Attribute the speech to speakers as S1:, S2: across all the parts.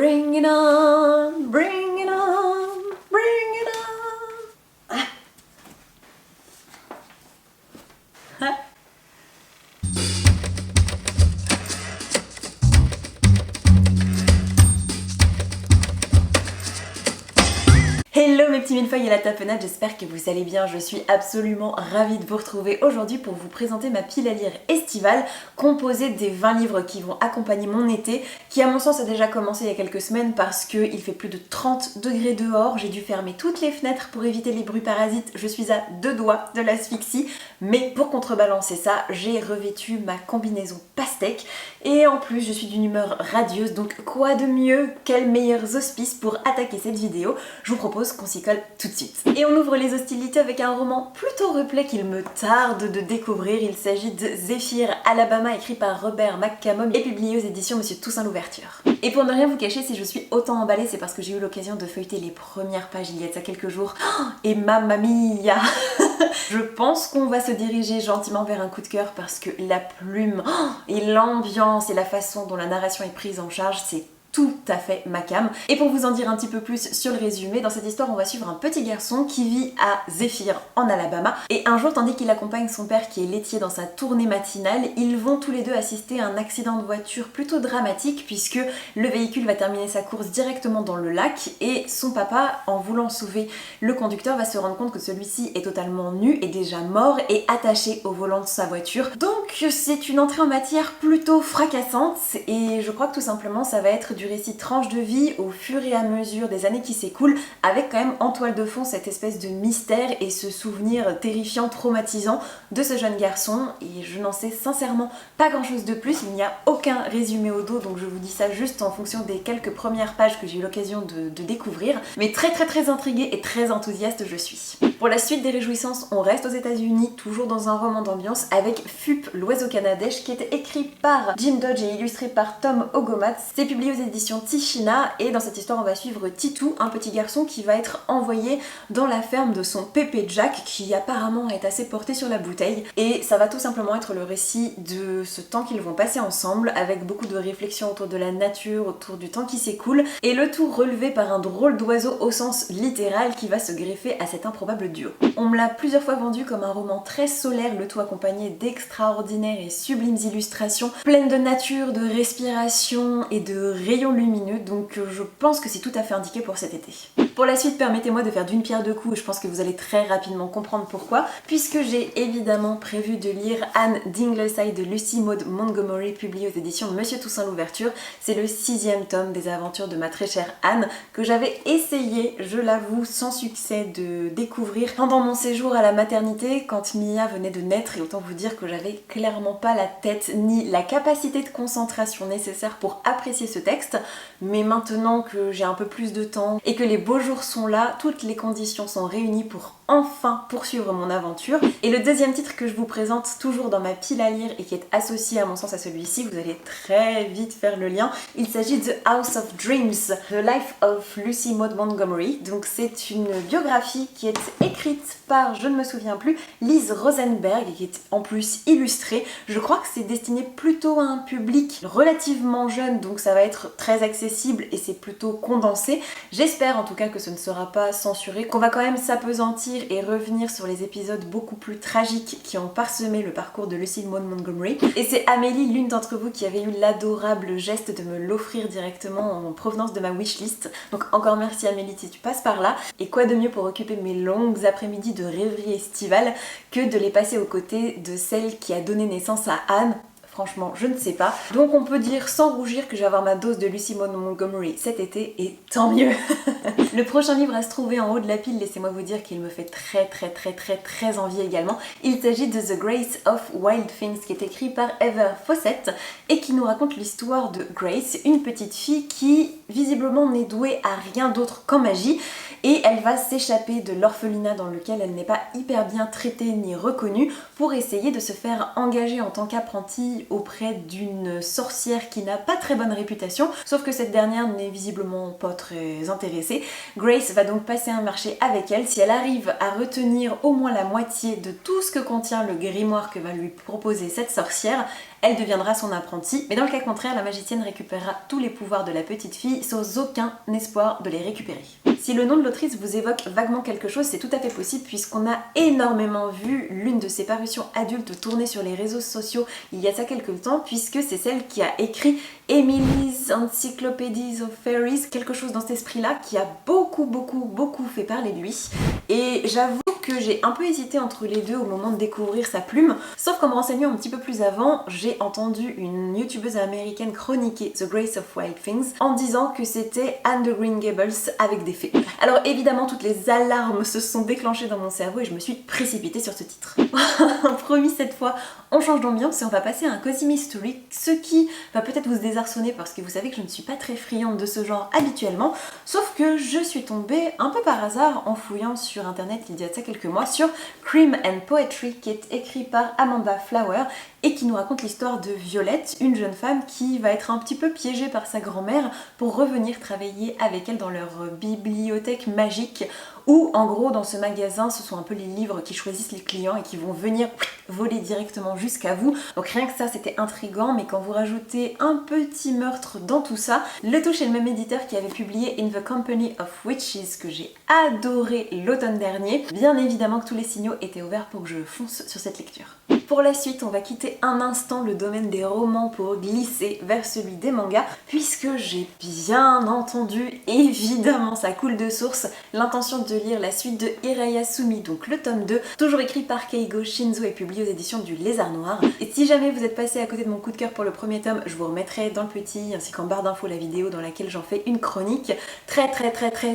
S1: Bring it on, bring it on, bring it on. Hello mes petits millefeuilles et la tapenade, j'espère que vous allez bien. Je suis absolument ravie de vous retrouver aujourd'hui pour vous présenter ma pile à lire estivale composée des 20 livres qui vont accompagner mon été, qui à mon sens a déjà commencé il y a quelques semaines parce qu'il fait plus de 30 degrés dehors. J'ai dû fermer toutes les fenêtres pour éviter les bruits parasites, je suis à 2 doigts de l'asphyxie, mais pour contrebalancer ça, j'ai revêtu ma combinaison pastèque et en plus je suis d'une humeur radieuse, donc quoi de mieux, quels meilleurs auspices pour attaquer cette vidéo. Je vous propose qu'on s'y colle tout de suite. Et on ouvre les hostilités avec un roman plutôt replay qu'il me tarde de découvrir. Il s'agit de Zephyr, Alabama, écrit par Robert McCammon et publié aux éditions Monsieur Toussaint Louverture. Et pour ne rien vous cacher, si je suis autant emballée, c'est parce que j'ai eu l'occasion de feuilleter les premières pages il y a de ça quelques jours. Et mamma mia Je pense qu'on va se diriger gentiment vers un coup de cœur parce que la plume et l'ambiance et la façon dont la narration est prise en charge, c'est tout à fait ma came. Et pour vous en dire un petit peu plus sur le résumé, dans cette histoire on va suivre un petit garçon qui vit à Zephyr en Alabama et un jour, tandis qu'il accompagne son père qui est laitier dans sa tournée matinale, ils vont tous les deux assister à un accident de voiture plutôt dramatique puisque le véhicule va terminer sa course directement dans le lac et son papa, en voulant sauver le conducteur, va se rendre compte que celui-ci est totalement nu et déjà mort et attaché au volant de sa voiture. Donc c'est une entrée en matière plutôt fracassante et je crois que tout simplement ça va être du récit tranche de vie au fur et à mesure des années qui s'écoulent, avec quand même en toile de fond cette espèce de mystère et ce souvenir terrifiant, traumatisant de ce jeune garçon. Et je n'en sais sincèrement pas grand chose de plus, il n'y a aucun résumé au dos, donc je vous dis ça juste en fonction des quelques premières pages que j'ai eu l'occasion de découvrir, mais très intriguée et très enthousiaste je suis. Pour la suite des réjouissances, on reste aux États-Unis, toujours dans un roman d'ambiance avec Fup, l'oiseau canadèche, qui était écrit par Jim Dodge et illustré par Tom Ogomat. C'est publié aux éditions Tichina et dans cette histoire on va suivre Titou, un petit garçon qui va être envoyé dans la ferme de son pépé Jack qui apparemment est assez porté sur la bouteille, et ça va tout simplement être le récit de ce temps qu'ils vont passer ensemble avec beaucoup de réflexions autour de la nature, autour du temps qui s'écoule, et le tout relevé par un drôle d'oiseau au sens littéral qui va se greffer à cet improbable duo. On me l'a plusieurs fois vendu comme un roman très solaire, le tout accompagné d'extraordinaires et sublimes illustrations pleines de nature, de respiration et de rayons lumineux, donc je pense que c'est tout à fait indiqué pour cet été. Pour la suite, permettez-moi de faire d'une pierre deux coups, et je pense que vous allez très rapidement comprendre pourquoi, puisque j'ai évidemment prévu de lire Anne d'Ingleside de Lucy Maud Montgomery, publié aux éditions Monsieur Toussaint Louverture. C'est le 6e tome des aventures de ma très chère Anne, que j'avais essayé, je l'avoue, sans succès de découvrir pendant mon séjour à la maternité quand Mia venait de naître, et autant vous dire que j'avais clairement pas la tête ni la capacité de concentration nécessaire pour apprécier ce texte. Mais maintenant que j'ai un peu plus de temps et que les beaux jours sont là, toutes les conditions sont réunies pour enfin poursuivre mon aventure. Et le deuxième titre que je vous présente, toujours dans ma pile à lire et qui est associé à mon sens à celui-ci, vous allez très vite faire le lien, il s'agit de House of Dreams, The Life of Lucy Maud Montgomery. Donc c'est une biographie qui est écrite par, je ne me souviens plus, Liz Rosenberg, et qui est en plus illustrée. Je crois que c'est destiné plutôt à un public relativement jeune, donc ça va être très accessible et c'est plutôt condensé. J'espère en tout cas que ce ne sera pas censuré, qu'on va quand même s'apesantir et revenir sur les épisodes beaucoup plus tragiques qui ont parsemé le parcours de Lucy Maud Montgomery. Et c'est Amélie, l'une d'entre vous, qui avait eu l'adorable geste de me l'offrir directement en provenance de ma wishlist. Donc encore merci Amélie si tu passes par là. Et quoi de mieux pour occuper mes longues après-midi de rêverie estivale que de les passer aux côtés de celle qui a donné naissance à Anne. Franchement, je ne sais pas. Donc on peut dire sans rougir que je vais avoir ma dose de Lucy Maud Montgomery cet été, et tant mieux. Le prochain livre à se trouver en haut de la pile, laissez-moi vous dire qu'il me fait très envie également. Il s'agit de The Grace of Wild Things, qui est écrit par Heather Fawcett et qui nous raconte l'histoire de Grace, une petite fille qui visiblement n'est douée à rien d'autre qu'en magie, et elle va s'échapper de l'orphelinat dans lequel elle n'est pas hyper bien traitée ni reconnue pour essayer de se faire engager en tant qu'apprentie fille auprès d'une sorcière qui n'a pas très bonne réputation, sauf que cette dernière n'est visiblement pas très intéressée. Grace va donc passer un marché avec elle. Si elle arrive à retenir au moins la moitié de tout ce que contient le grimoire que va lui proposer cette sorcière, elle deviendra son apprentie, mais dans le cas contraire, la magicienne récupérera tous les pouvoirs de la petite fille sans aucun espoir de les récupérer. Si le nom de l'autrice vous évoque vaguement quelque chose, c'est tout à fait possible puisqu'on a énormément vu l'une de ses parutions adultes tourner sur les réseaux sociaux il y a ça quelques temps, puisque c'est celle qui a écrit Emily's Encyclopedies of Fairies, quelque chose dans cet esprit-là qui a beaucoup fait parler de lui. Et j'avoue que j'ai un peu hésité entre les deux au moment de découvrir sa plume, sauf qu'en me renseignant un petit peu plus avant, j'ai entendu une youtubeuse américaine chroniquer The Grace of Wild Things en disant que c'était Anne de Green Gables avec des fées. Alors évidemment toutes les alarmes se sont déclenchées dans mon cerveau et je me suis précipitée sur ce titre. Promis, cette fois on change d'ambiance et on va passer à un cozy mystery, ce qui va peut-être vous désarçonner parce que vous savez que je ne suis pas très friande de ce genre habituellement, sauf que je suis tombée un peu par hasard en fouillant sur internet il y a de ça quelques mois sur Crime and Poetry, qui est écrit par Amanda Flower et qui nous raconte l'histoire de Violette, une jeune femme qui va être un petit peu piégée par sa grand-mère pour revenir travailler avec elle dans leur bibliothèque magique, où en gros dans ce magasin ce sont un peu les livres qui choisissent les clients et qui vont venir voler directement jusqu'à vous. Donc rien que ça c'était intriguant, mais quand vous rajoutez un petit meurtre dans tout ça, le tout chez le même éditeur qui avait publié In the Company of Witches, que j'ai adoré l'automne dernier, bien évidemment que tous les signaux étaient ouverts pour que je fonce sur cette lecture. Pour la suite, on va quitter un instant le domaine des romans pour glisser vers celui des mangas, puisque j'ai bien entendu, évidemment ça coule de source, l'intention de lire la suite de Hirayasumi, donc le tome 2, toujours écrit par Keigo Shinzo et publié aux éditions du Lézard Noir. Et si jamais vous êtes passé à côté de mon coup de cœur pour le premier tome, je vous remettrai dans le petit ainsi qu'en barre d'infos la vidéo dans laquelle j'en fais une chronique très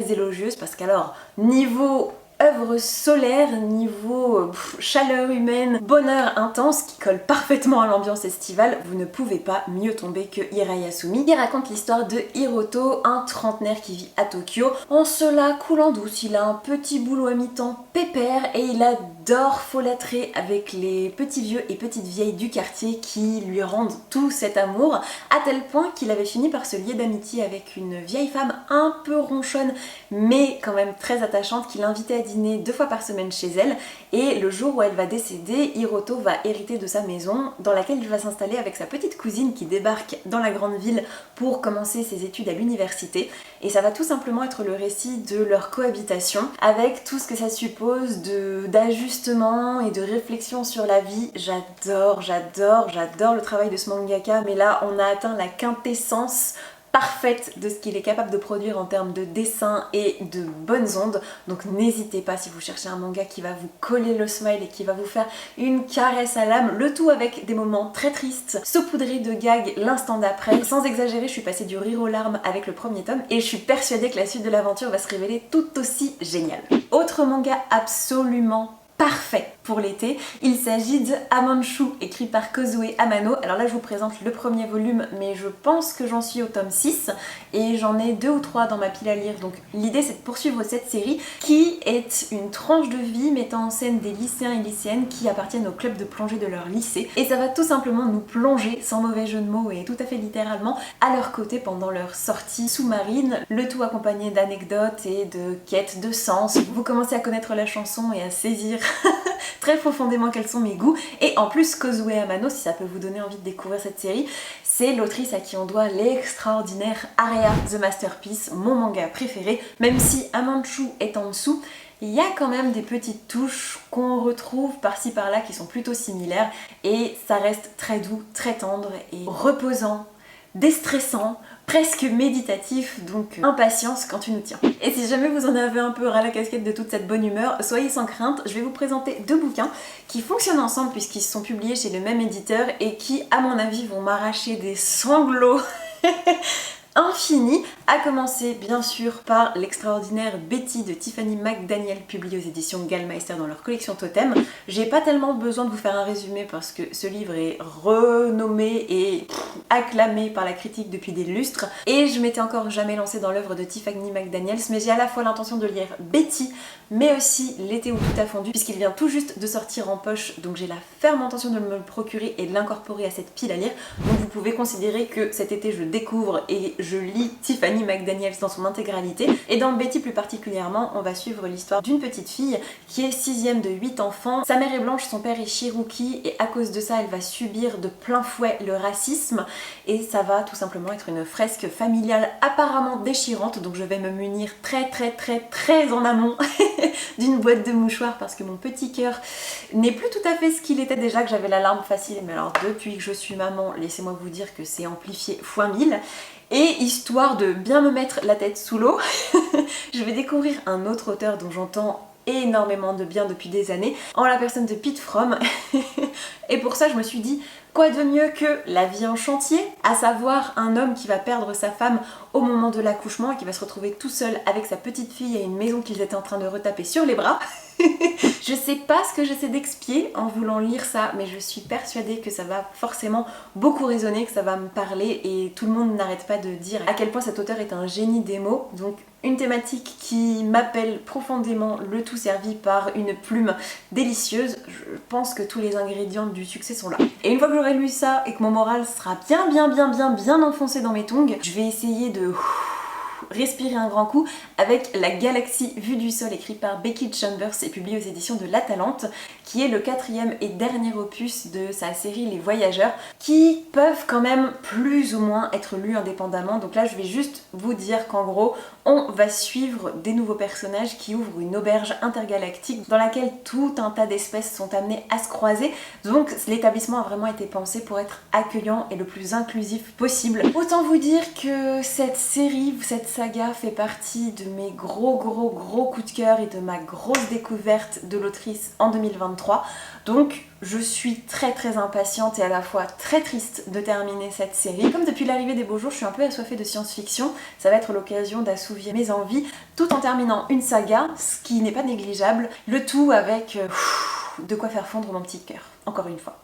S1: élogieuse, parce qu'alors niveau œuvre solaire, niveau chaleur humaine, bonheur intense qui colle parfaitement à l'ambiance estivale, vous ne pouvez pas mieux tomber que Hirayasumi, qui raconte l'histoire de Hiroto, un trentenaire qui vit à Tokyo. En cela coulant douce, il a un petit boulot à mi-temps pépère et il adore folâtrer avec les petits vieux et petites vieilles du quartier qui lui rendent tout cet amour, à tel point qu'il avait fini par se lier d'amitié avec une vieille femme un peu ronchonne mais quand même très attachante qui l'invitait à dîner 2 fois par semaine chez elle, et le jour où elle va décéder, Hiroto va hériter de sa maison dans laquelle il va s'installer avec sa petite cousine qui débarque dans la grande ville pour commencer ses études à l'université, et ça va tout simplement être le récit de leur cohabitation avec tout ce que ça suppose d'ajustement et de réflexion sur la vie. J'adore le travail de ce mangaka, mais là on a atteint la quintessence parfaite de ce qu'il est capable de produire en termes de dessin et de bonnes ondes. Donc n'hésitez pas si vous cherchez un manga qui va vous coller le smile et qui va vous faire une caresse à l'âme, le tout avec des moments très tristes, saupoudrés de gags l'instant d'après. Sans exagérer, je suis passée du rire aux larmes avec le premier tome et je suis persuadée que la suite de l'aventure va se révéler tout aussi géniale. Autre manga absolument parfait pour l'été, il s'agit de Amanchu, écrit par Kozue Amano. Alors là je vous présente le premier volume, mais je pense que j'en suis au tome 6 et j'en ai 2 ou 3 dans ma pile à lire, donc l'idée c'est de poursuivre cette série qui est une tranche de vie mettant en scène des lycéens et lycéennes qui appartiennent au club de plongée de leur lycée, et ça va tout simplement nous plonger, sans mauvais jeu de mots et tout à fait littéralement, à leur côté pendant leur sortie sous-marine, le tout accompagné d'anecdotes et de quêtes de sens. Vous commencez à connaître la chanson et à saisir très profondément quels sont mes goûts, et en plus Kozue Amano, si ça peut vous donner envie de découvrir cette série, c'est l'autrice à qui on doit l'extraordinaire Aria the Masterpiece, mon manga préféré. Même si Amanchu est en dessous, il y a quand même des petites touches qu'on retrouve par-ci par-là qui sont plutôt similaires, et ça reste très doux, très tendre et reposant, déstressant, presque méditatif, donc impatience quand tu nous tiens. Et si jamais vous en avez un peu ras la casquette de toute cette bonne humeur, soyez sans crainte, je vais vous présenter 2 bouquins qui fonctionnent ensemble puisqu'ils sont publiés chez le même éditeur et qui, à mon avis, vont m'arracher des sanglots infini, à commencer bien sûr par l'extraordinaire Betty de Tiffany McDaniel, publié aux éditions Gallmeister dans leur collection Totem. J'ai pas tellement besoin de vous faire un résumé parce que ce livre est renommé et acclamé par la critique depuis des lustres, et je m'étais encore jamais lancée dans l'œuvre de Tiffany McDaniel, mais j'ai à la fois l'intention de lire Betty mais aussi L'été où tout a fondu, puisqu'il vient tout juste de sortir en poche, donc j'ai la ferme intention de me le procurer et de l'incorporer à cette pile à lire. Donc vous pouvez considérer que cet été je découvre et je lis Tiffany McDaniel dans son intégralité. Et dans Betty plus particulièrement, on va suivre l'histoire d'une petite fille qui est 6ème de 8 enfants. Sa mère est blanche, son père est cherokee, et à cause de ça elle va subir de plein fouet le racisme, et ça va tout simplement être une fresque familiale apparemment déchirante. Donc je vais me munir très en amont d'une boîte de mouchoirs parce que mon petit cœur n'est plus tout à fait ce qu'il était déjà, que j'avais la larme facile, mais alors depuis que je suis maman, laissez-moi vous dire que c'est amplifié fois 1000. Et histoire de bien me mettre la tête sous l'eau, je vais découvrir un autre auteur dont j'entends énormément de bien depuis des années, en la personne de Pete Fromm. Et pour ça je me suis dit, quoi de mieux que La vie en chantier, à savoir un homme qui va perdre sa femme au moment de l'accouchement et qui va se retrouver tout seul avec sa petite fille à une maison qu'ils étaient en train de retaper sur les bras. Je sais pas ce que j'essaie d'expier en voulant lire ça, mais je suis persuadée que ça va forcément beaucoup résonner, que ça va me parler, et tout le monde n'arrête pas de dire à quel point cet auteur est un génie des mots. Donc une thématique qui m'appelle profondément, le tout servi par une plume délicieuse. Je pense que tous les ingrédients du succès sont là. Et une fois que j'aurai lu ça et que mon moral sera bien enfoncé dans mes tongs, je vais essayer de respirer un grand coup avec La Galaxie vue du sol, écrit par Becky Chambers et publié aux éditions de l'Atalante, qui est le 4e et dernier opus de sa série Les Voyageurs, qui peuvent quand même plus ou moins être lus indépendamment. Donc là je vais juste vous dire qu'en gros on va suivre des nouveaux personnages qui ouvrent une auberge intergalactique dans laquelle tout un tas d'espèces sont amenées à se croiser. Donc l'établissement a vraiment été pensé pour être accueillant et le plus inclusif possible. Autant vous dire que cette série, cette saga fait partie de mes gros coups de cœur et de ma grosse découverte de l'autrice en 2023. Donc je suis très impatiente et à la fois très triste de terminer cette série. Comme depuis l'arrivée des beaux jours, je suis un peu assoiffée de science-fiction, ça va être l'occasion d'assouvir mes envies tout en terminant une saga, ce qui n'est pas négligeable, le tout avec de quoi faire fondre mon petit cœur, encore une fois.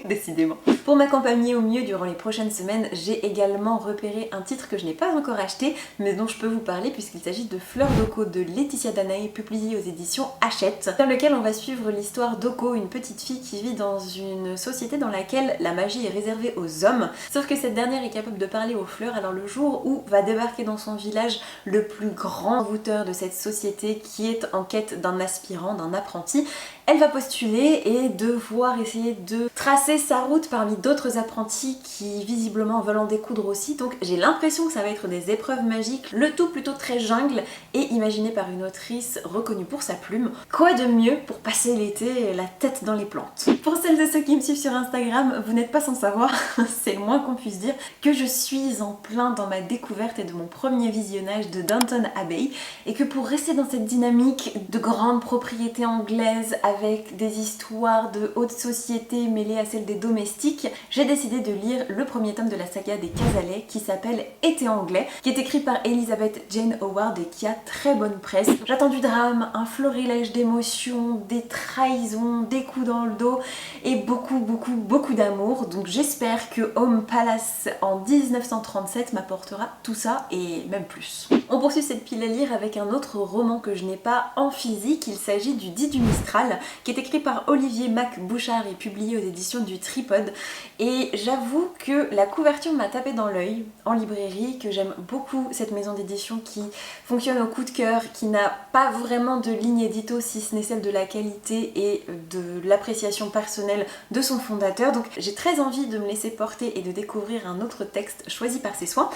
S1: Décidément. Pour m'accompagner au mieux durant les prochaines semaines, j'ai également repéré un titre que je n'ai pas encore acheté, mais dont je peux vous parler puisqu'il s'agit de Fleur d'Oko de Laetitia Danae, publié aux éditions Hachette, dans lequel on va suivre l'histoire d'Oko, une petite fille qui vit dans une société dans laquelle la magie est réservée aux hommes, sauf que cette dernière est capable de parler aux fleurs. Alors le jour où va débarquer dans son village le plus grand envoûteur de cette société qui est en quête d'un aspirant, d'un apprenti, elle va postuler et devoir essayer de tracer sa route parmi d'autres apprentis qui visiblement veulent en découdre aussi. Donc j'ai l'impression que ça va être des épreuves magiques, le tout plutôt très jungle et imaginé par une autrice reconnue pour sa plume. Quoi de mieux pour passer l'été la tête dans les plantes? Pour celles et ceux qui me suivent sur Instagram, vous n'êtes pas sans savoir, c'est le moins qu'on puisse dire, que je suis en plein dans ma découverte et de mon premier visionnage de Downton Abbey, et que pour rester dans cette dynamique de grande propriété anglaise avec des histoires de haute société mêlées à celles des domestiques, j'ai décidé de lire le premier tome de la saga des Cazalet qui s'appelle Été anglais, qui est écrit par Elizabeth Jane Howard et qui a très bonne presse. J'attends du drame, un florilège d'émotions, des trahisons, des coups dans le dos et beaucoup d'amour. Donc j'espère que Home Palace en 1937 m'apportera tout ça et même plus. On poursuit cette pile à lire avec un autre roman que je n'ai pas en physique. Il s'agit du Dit du Mistral, qui est écrit par Olivier Mac Bouchard et publié aux éditions du Tripod. Et j'avoue que la couverture m'a tapé dans l'œil en librairie, que j'aime beaucoup cette maison d'édition qui fonctionne au coup de cœur, qui n'a pas vraiment de ligne édito si ce n'est celle de la qualité et de l'appréciation personnelle de son fondateur. Donc j'ai très envie de me laisser porter et de découvrir un autre texte choisi par ses soins.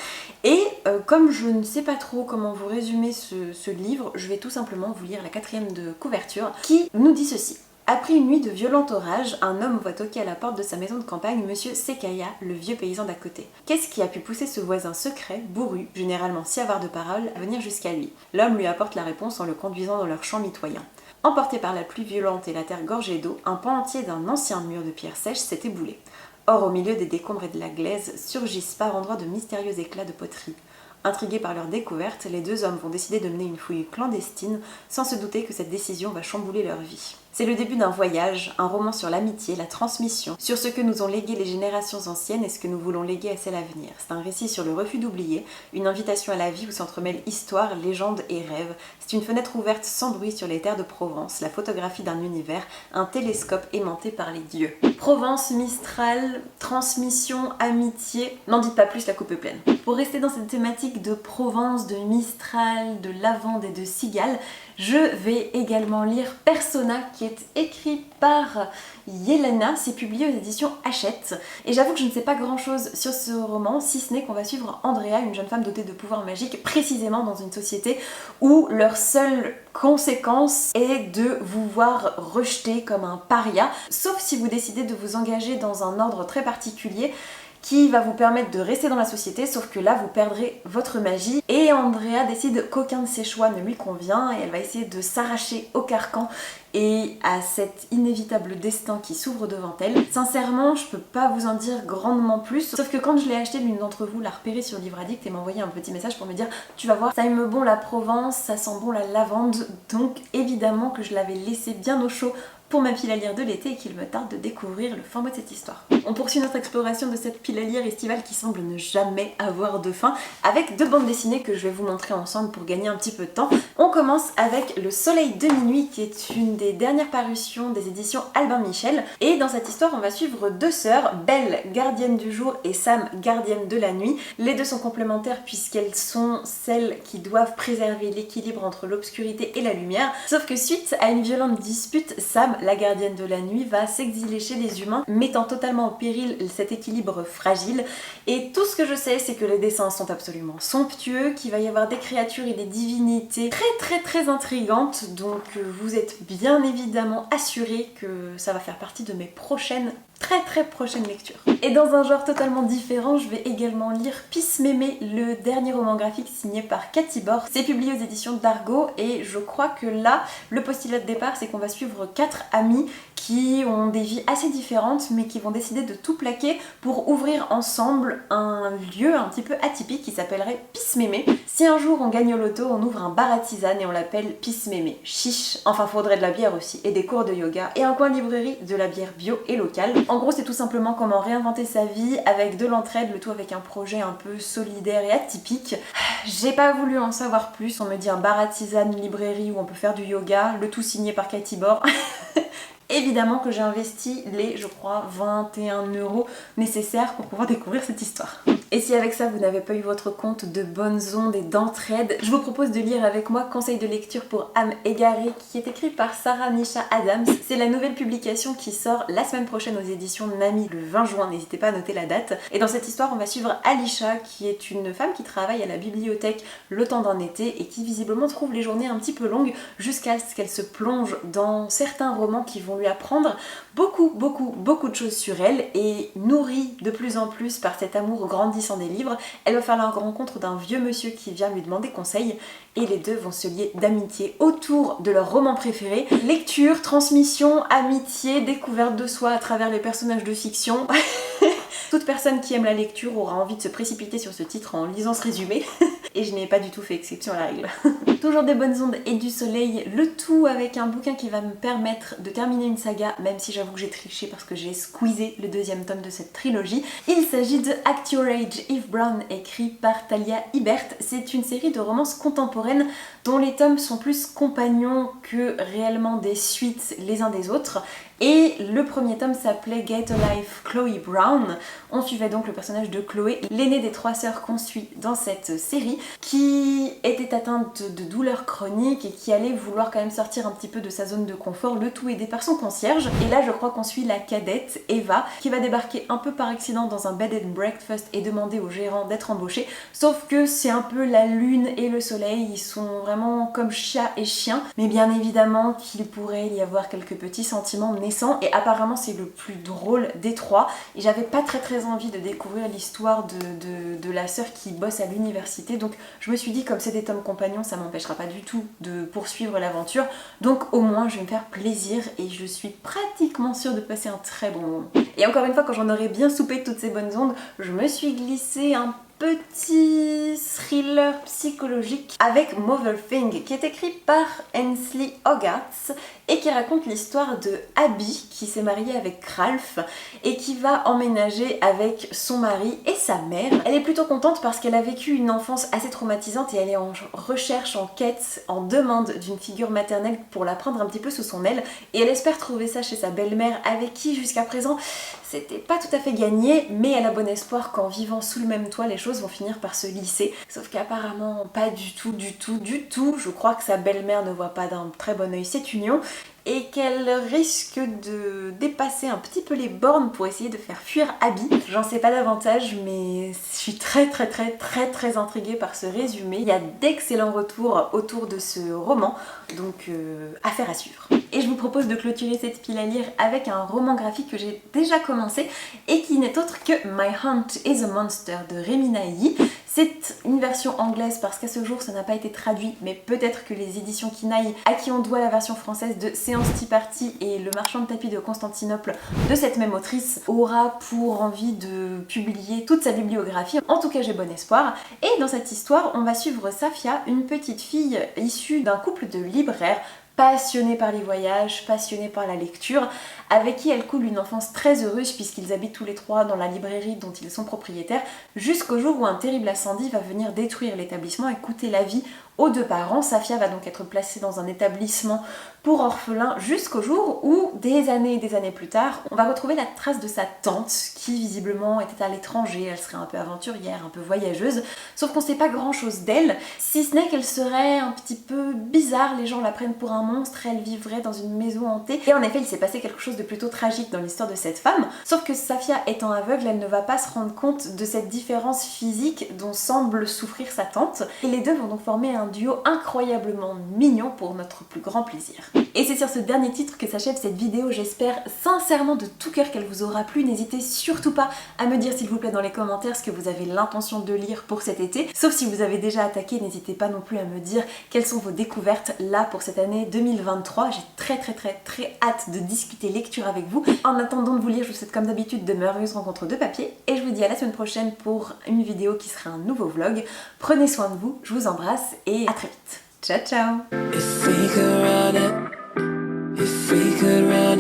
S1: Et comme je ne sais pas trop comment vous résumer ce livre, je vais tout simplement vous lire la 4e de couverture qui nous dit ceci. Après une nuit de violent orage, un homme voit toquer à la porte de sa maison de campagne Monsieur Sekaya, le vieux paysan d'à côté. Qu'est-ce qui a pu pousser ce voisin secret, bourru, généralement si avare de paroles, à venir jusqu'à lui? L'homme lui apporte la réponse en le conduisant dans leur champ mitoyen. Emporté par la pluie violente et la terre gorgée d'eau, un pan entier d'un ancien mur de pierre sèche s'est éboulé. Or, au milieu des décombres et de la glaise, surgissent par endroits de mystérieux éclats de poterie. Intrigués par leur découverte, les deux hommes vont décider de mener une fouille clandestine, sans se douter que cette décision va chambouler leur vie. C'est le début d'un voyage, un roman sur l'amitié, la transmission, sur ce que nous ont légué les générations anciennes et ce que nous voulons léguer à celles à venir. C'est un récit sur le refus d'oublier, une invitation à la vie où s'entremêlent histoire, légende et rêve. C'est une fenêtre ouverte sans bruit sur les terres de Provence, la photographie d'un univers, un télescope aimanté par les dieux. Provence, Mistral, transmission, amitié, n'en dites pas plus, la coupe est pleine. Pour rester dans cette thématique de Provence, de Mistral, de lavande et de cigale, je vais également lire Persona qui est écrit par Yelena, c'est publié aux éditions Hachette. Et j'avoue que je ne sais pas grand chose sur ce roman, si ce n'est qu'on va suivre Andrea, une jeune femme dotée de pouvoirs magiques, précisément dans une société où leur seule conséquence est de vous voir rejeté comme un paria, sauf si vous décidez de vous engager dans un ordre très particulier qui va vous permettre de rester dans la société, sauf que là vous perdrez votre magie. Et Andrea décide qu'aucun de ses choix ne lui convient et elle va essayer de s'arracher au carcan et à cet inévitable destin qui s'ouvre devant elle. Sincèrement, je peux pas vous en dire grandement plus, sauf que quand je l'ai acheté, l'une d'entre vous l'a repéré sur Livre Addict et m'a envoyé un petit message pour me dire « Tu vas voir, ça aime bon la Provence, ça sent bon la lavande », donc évidemment que je l'avais laissé bien au chaud pour ma pile à lire de l'été et qu'il me tarde de découvrir le fin mot de cette histoire. On poursuit notre exploration de cette pile à lire estivale qui semble ne jamais avoir de fin, avec deux bandes dessinées que je vais vous montrer ensemble pour gagner un petit peu de temps. On commence avec Le Soleil de minuit qui est une des dernières parutions des éditions Albin Michel, et dans cette histoire on va suivre deux sœurs, Belle, gardienne du jour, et Sam, gardienne de la nuit. Les deux sont complémentaires puisqu'elles sont celles qui doivent préserver l'équilibre entre l'obscurité et la lumière, sauf que suite à une violente dispute, Sam, la gardienne de la nuit, va s'exiler chez les humains, mettant totalement en péril cet équilibre fragile. Et tout ce que je sais, c'est que les dessins sont absolument somptueux, qu'il va y avoir des créatures et des divinités très intrigantes, donc vous êtes bien évidemment assurés que ça va faire partie de mes prochaines très prochaine lecture. Et dans un genre totalement différent, je vais également lire Peace Mémé, le dernier roman graphique signé par Cathy Bor. C'est publié aux éditions d'Argo et je crois que là, le postulat de départ, c'est qu'on va suivre 4 amis qui ont des vies assez différentes mais qui vont décider de tout plaquer pour ouvrir ensemble un lieu un petit peu atypique qui s'appellerait Peace Mémé. Si un jour on gagne au loto, on ouvre un bar à tisane et on l'appelle Peace Mémé. Chiche, enfin faudrait de la bière aussi et des cours de yoga et un coin librairie, de la bière bio et locale. En gros, c'est tout simplement comment réinventer sa vie avec de l'entraide, le tout avec un projet un peu solidaire et atypique. J'ai pas voulu en savoir plus, on me dit un bar à tisane, une librairie où on peut faire du yoga, le tout signé par Cathy Bor. Évidemment que j'ai investi les, je crois, 21 € nécessaires pour pouvoir découvrir cette histoire. Et si avec ça vous n'avez pas eu votre compte de bonnes ondes et d'entraide, je vous propose de lire avec moi Conseil de lecture pour âme égarée qui est écrit par Sarah Nisha Adams. C'est la nouvelle publication qui sort la semaine prochaine aux éditions Nami le 20 juin, n'hésitez pas à noter la date. Et dans cette histoire on va suivre Alisha qui est une femme qui travaille à la bibliothèque le temps d'un été et qui visiblement trouve les journées un petit peu longues jusqu'à ce qu'elle se plonge dans certains romans qui vont lui apprendre beaucoup de choses sur elle, et nourrie de plus en plus par cet amour grandissant des livres, elle va faire la rencontre d'un vieux monsieur qui vient lui demander conseil et les deux vont se lier d'amitié autour de leur roman préféré. Lecture, transmission, amitié, découverte de soi à travers les personnages de fiction. Toute personne qui aime la lecture aura envie de se précipiter sur ce titre en lisant ce résumé. Et je n'ai pas du tout fait exception à la règle. Toujours des bonnes ondes et du soleil, le tout avec un bouquin qui va me permettre de terminer une saga, même si j'avoue que j'ai triché parce que j'ai squeezé le deuxième tome de cette trilogie. Il s'agit de Act Your Age, Eve Brown, écrit par Talia Hibbert. C'est une série de romances contemporaines dont les tomes sont plus compagnons que réellement des suites les uns des autres. Et le premier tome s'appelait Get a Life Chloe Brown. On suivait donc le personnage de Chloé, l'aînée des 3 sœurs qu'on suit dans cette série, qui était atteinte de douleurs chroniques et qui allait vouloir quand même sortir un petit peu de sa zone de confort, le tout aidé par son concierge. Et là je crois qu'on suit la cadette Eva qui va débarquer un peu par accident dans un bed and breakfast et demander au gérant d'être embauchée. Sauf que c'est un peu la lune et le soleil, ils sont vraiment comme chat et chien, mais bien évidemment qu'il pourrait y avoir quelques petits sentiments naissants finissant et apparemment c'est le plus drôle des trois. Et j'avais pas très envie de découvrir l'histoire de la sœur qui bosse à l'université, donc je me suis dit comme c'est des tomes compagnons, ça m'empêchera pas du tout de poursuivre l'aventure, donc au moins je vais me faire plaisir et je suis pratiquement sûre de passer un très bon moment. Et encore une fois, quand j'en aurai bien soupé de toutes ces bonnes ondes, je me suis glissée un petit thriller psychologique avec Mother Thing qui est écrit par Ainsley Hogarth et qui raconte l'histoire de Abby qui s'est mariée avec Ralph et qui va emménager avec son mari et sa mère. Elle est plutôt contente parce qu'elle a vécu une enfance assez traumatisante et elle est en recherche, en quête, en demande d'une figure maternelle pour la prendre un petit peu sous son aile et elle espère trouver ça chez sa belle-mère avec qui jusqu'à présent c'était pas tout à fait gagné, mais elle a bon espoir qu'en vivant sous le même toit les choses vont finir par se lisser, sauf qu'apparemment pas du tout, je crois que sa belle-mère ne voit pas d'un très bon œil cette union et qu'elle risque de dépasser un petit peu les bornes pour essayer de faire fuir Abby. J'en sais pas davantage, mais je suis très intriguée par ce résumé. Il y a d'excellents retours autour de ce roman, donc affaire à suivre. Et je vous propose de clôturer cette pile à lire avec un roman graphique que j'ai déjà commencé et qui n'est autre que My Hunt is a Monster de Rémi Naï. C'est une version anglaise parce qu'à ce jour ça n'a pas été traduit, mais peut-être que les éditions Kinaï, à qui on doit la version française de Séance Tea Party et Le Marchand de tapis de Constantinople de cette même autrice, aura pour envie de publier toute sa bibliographie. En tout cas j'ai bon espoir. Et dans cette histoire on va suivre Safia, une petite fille issue d'un couple de libraires passionnés par les voyages, passionnés par la lecture, avec qui elle coule une enfance très heureuse puisqu'ils habitent tous les trois dans la librairie dont ils sont propriétaires, jusqu'au jour où un terrible incendie va venir détruire l'établissement et coûter la vie aux deux parents. Safia va donc être placée dans un établissement pour orphelins jusqu'au jour où, des années plus tard, on va retrouver la trace de sa tante qui visiblement était à l'étranger, elle serait un peu aventurière, un peu voyageuse, sauf qu'on sait pas grand chose d'elle, si ce n'est qu'elle serait un petit peu bizarre, les gens la prennent pour un monstre, elle vivrait dans une maison hantée, et en effet il s'est passé quelque chose de plutôt tragique dans l'histoire de cette femme, sauf que Safia étant aveugle, elle ne va pas se rendre compte de cette différence physique dont semble souffrir sa tante, et les deux vont donc former un duo incroyablement mignon pour notre plus grand plaisir. Et c'est sur ce dernier titre que s'achève cette vidéo, j'espère sincèrement de tout cœur qu'elle vous aura plu, n'hésitez surtout pas à me dire s'il vous plaît dans les commentaires ce que vous avez l'intention de lire pour cet été, sauf si vous avez déjà attaqué, n'hésitez pas non plus à me dire quelles sont vos découvertes là pour cette année 2023, j'ai très hâte de discuter lecture avec vous. En attendant de vous lire, je vous souhaite comme d'habitude de merveilleuses rencontres de papier et je vous dis à la semaine prochaine pour une vidéo qui sera un nouveau vlog. Prenez soin de vous, je vous embrasse et à très vite. Ciao ciao. If we could run it, if we could run